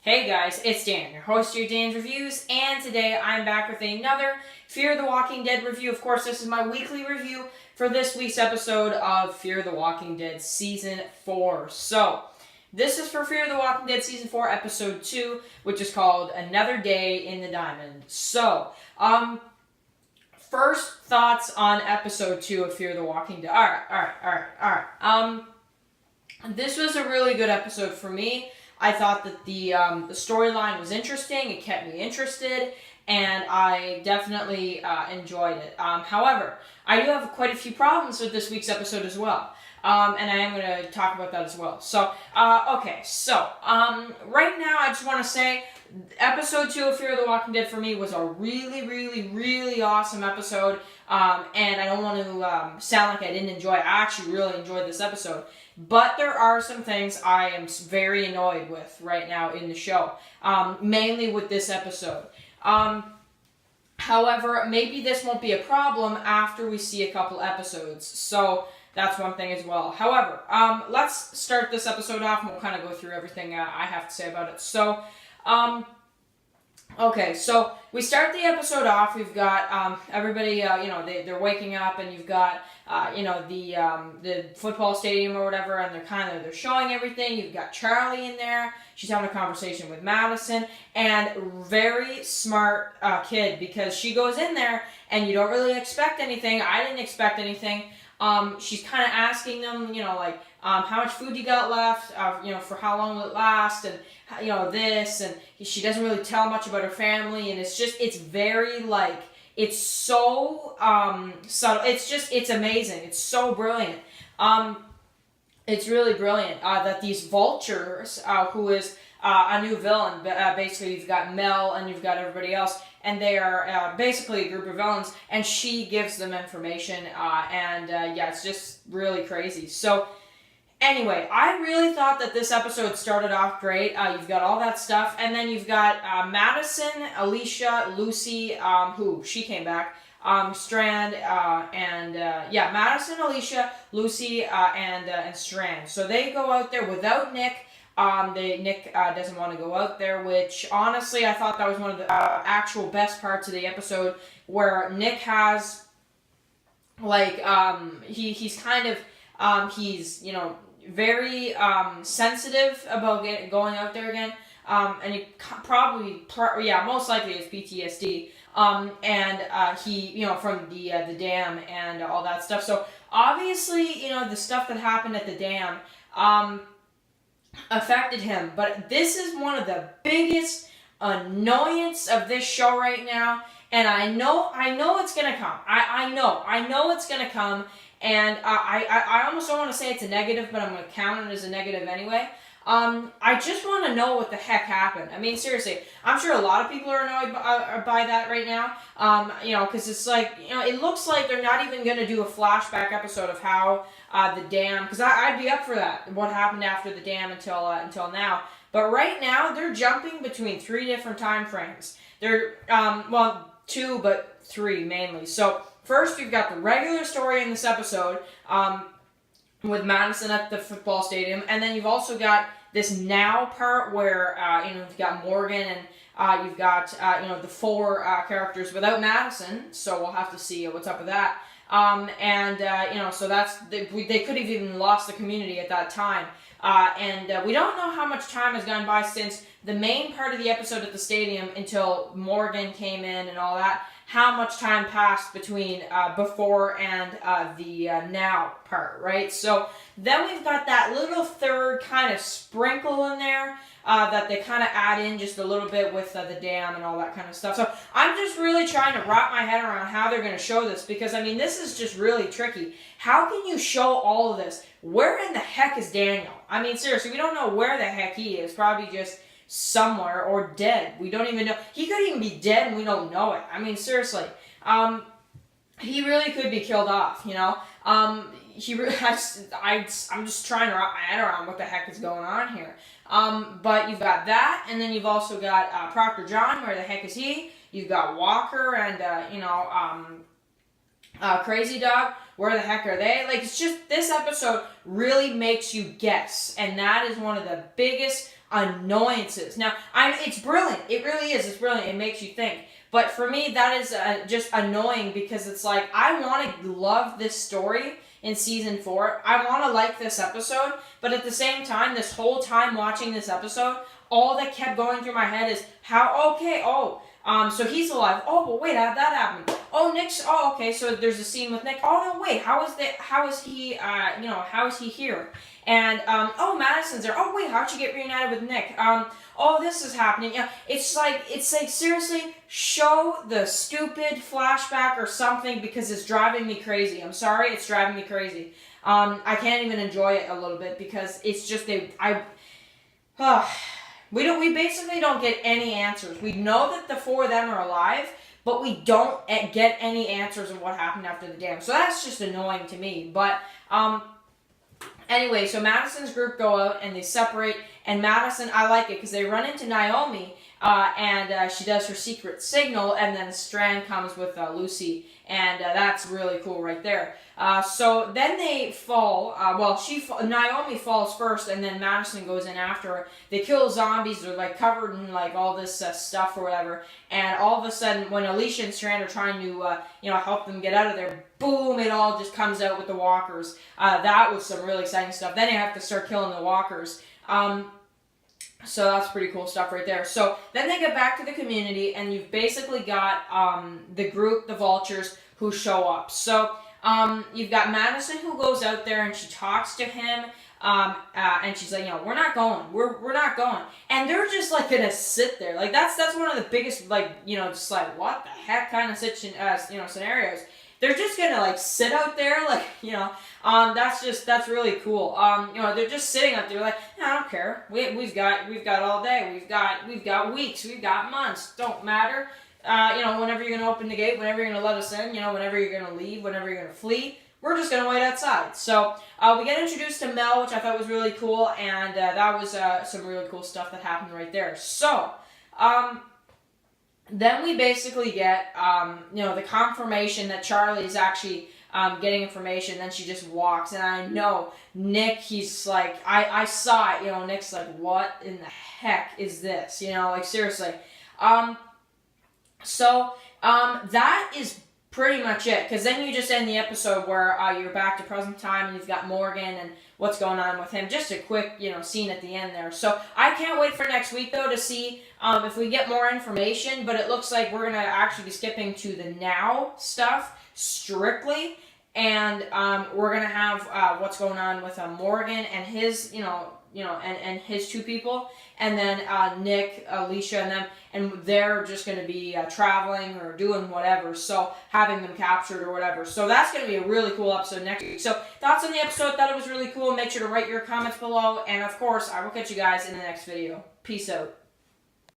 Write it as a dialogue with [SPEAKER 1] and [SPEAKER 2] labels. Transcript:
[SPEAKER 1] Hey guys, it's Dan, your host of your Dan's Reviews, and today I'm back with another Fear the Walking Dead review. Of course, this is my weekly review for this week's episode of Fear the Walking Dead Season 4. So, this is for Fear the Walking Dead Season 4, Episode 2, which is called Another Day in the Diamond. So, first thoughts on Episode 2 of Fear the Walking Dead. Alright. This was a really good episode for me. I thought that the storyline was interesting. It kept me interested, and I definitely enjoyed it. However, I do have quite a few problems with this week's episode as well, and I am going to talk about that as well. So, right now I just want to say Episode 2 of Fear of the Walking Dead for me was a really, really, really awesome episode, and I don't want to sound like I didn't enjoy it. I actually really enjoyed this episode. But there are some things I am very annoyed with right now in the show, mainly with this episode. However, maybe this won't be a problem after we see a couple episodes, so that's one thing as well. However, let's start this episode off and we'll kind of go through everything I have to say about it. So, okay, so we start the episode off. We've got everybody, they're waking up, and you've got the football stadium or whatever, and they're showing everything. You've got Charlie in there. She's having a conversation with Madison, and very smart kid, because she goes in there and you don't really expect anything. I didn't expect anything. She's kind of asking them, how much food you got left, for how long will it last, and this, and she doesn't really tell much about her family, and it's very it's so subtle. It's amazing. It's so brilliant. It's really brilliant that these vultures, who is a new villain, basically you've got Mel and you've got everybody else, and they are basically a group of villains, and she gives them information, it's just really crazy. So, anyway, I really thought that this episode started off great. You've got all that stuff, and then you've got Madison, Alicia, Lucy, she came back, Strand, Madison, Alicia, Lucy, and Strand. So they go out there without Nick. Nick doesn't want to go out there, which honestly I thought that was one of the actual best parts of the episode, where Nick has he's kind of he's very sensitive about going out there again, and he most likely has PTSD, and he from the dam and all that stuff. So obviously the stuff that happened at the dam affected him, but this is one of the biggest annoyance of this show right now, and I know it's gonna come. I know it's gonna come, and I almost don't want to say it's a negative, but I'm gonna count it as a negative anyway. I just want to know what the heck happened. I mean, seriously, I'm sure a lot of people are annoyed by that right now. Because it's it looks like they're not even going to do a flashback episode of how the dam, because I'd be up for that, what happened after the dam until now. But right now, they're jumping between 3 different time frames. They're, 2, but 3 mainly. So, first, you've got the regular story in this episode, with Madison at the football stadium, and then you've also got this now part where you've got Morgan, and you've got the 4 characters without Madison, so we'll have to see what's up with that. So that's they could have even lost the community at that time, and we don't know how much time has gone by since the main part of the episode at the stadium until Morgan came in and all that. How much time passed between before and the now part, right? So then we've got that little third kind of sprinkle in there that they kind of add in just a little bit with the dam and all that kind of stuff. So I'm just really trying to wrap my head around how they're going to show this, because, I mean, this is just really tricky. How can you show all of this? Where in the heck is Daniel? I mean, seriously, we don't know where the heck he is. Probably just somewhere, or dead. We don't even know. He could even be dead and we don't know it. I mean, seriously. He really could be killed off, He really I'm just trying to wrap my head around what the heck is going on here. But you've got that, and then you've also got Proctor John. Where the heck is he? You've got Walker and Crazy Dog. Where the heck are they? It's just, this episode really makes you guess, and that is one of the biggest annoyances. Now, it's brilliant. It really is. It's brilliant. It makes you think. But for me, that is just annoying because it's like, I want to love this story in season 4. I want to like this episode, but at the same time, this whole time watching this episode, all that kept going through my head is so he's alive. Oh, but wait, how'd that happen? Oh, okay, so there's a scene with Nick. Oh, no, wait, how is he here? And, Madison's there. Oh, wait, how'd you get reunited with Nick? This is happening. Yeah, it's like, seriously, show the stupid flashback or something because it's driving me crazy. I'm sorry, it's driving me crazy. I can't even enjoy it a little bit because it's just, we basically don't get any answers. We know that the 4 of them are alive, but we don't get any answers of what happened after the dam. So that's just annoying to me. But, anyway, so Madison's group go out and they separate, and Madison, I like it because they run into Naomi, and she does her secret signal, and then Strand comes with Lucy, and that's really cool right there. So then they fall. Naomi falls first, and then Madison goes in after her. They kill zombies. They're like covered in like all this stuff or whatever. And all of a sudden, when Alicia and Strand are trying to help them get out of there, boom! It all just comes out with the walkers. That was some really exciting stuff. Then they have to start killing the walkers. So that's pretty cool stuff right there. So then they get back to the community, and you've basically got the group, the Vultures, who show up. So you've got Madison who goes out there and she talks to him, and she's like, we're not going. We're not going. And they're just like gonna sit there. Like that's one of the biggest just like what the heck kind of scenarios. They're just gonna like sit out there, like that's really cool. They're just sitting out there, like I don't care. We've got all day. We've got weeks. We've got months. Don't matter. Whenever you're gonna open the gate, whenever you're gonna let us in, whenever you're gonna leave, whenever you're gonna flee, we're just gonna wait outside. So we get introduced to Mel, which I thought was really cool, and that was some really cool stuff that happened right there. So. Then we basically get, the confirmation that Charlie's actually getting information. Then she just walks, and I know Nick, he's like, I saw it, Nick's like, what in the heck is this? Seriously. That is pretty much it, because then you just end the episode where you're back to present time, and you've got Morgan and what's going on with him. Just a quick, scene at the end there. So I can't wait for next week, though, to see if we get more information, but it looks like we're going to actually be skipping to the now stuff strictly, and we're going to have what's going on with Morgan and his, and his 2 people, and then Nick, Alicia, and them, and they're just going to be traveling or doing whatever, so having them captured or whatever. So that's going to be a really cool episode next week. So thoughts on the episode? Thought it was really cool. Make sure to write your comments below, and of course, I will catch you guys in the next video. Peace out.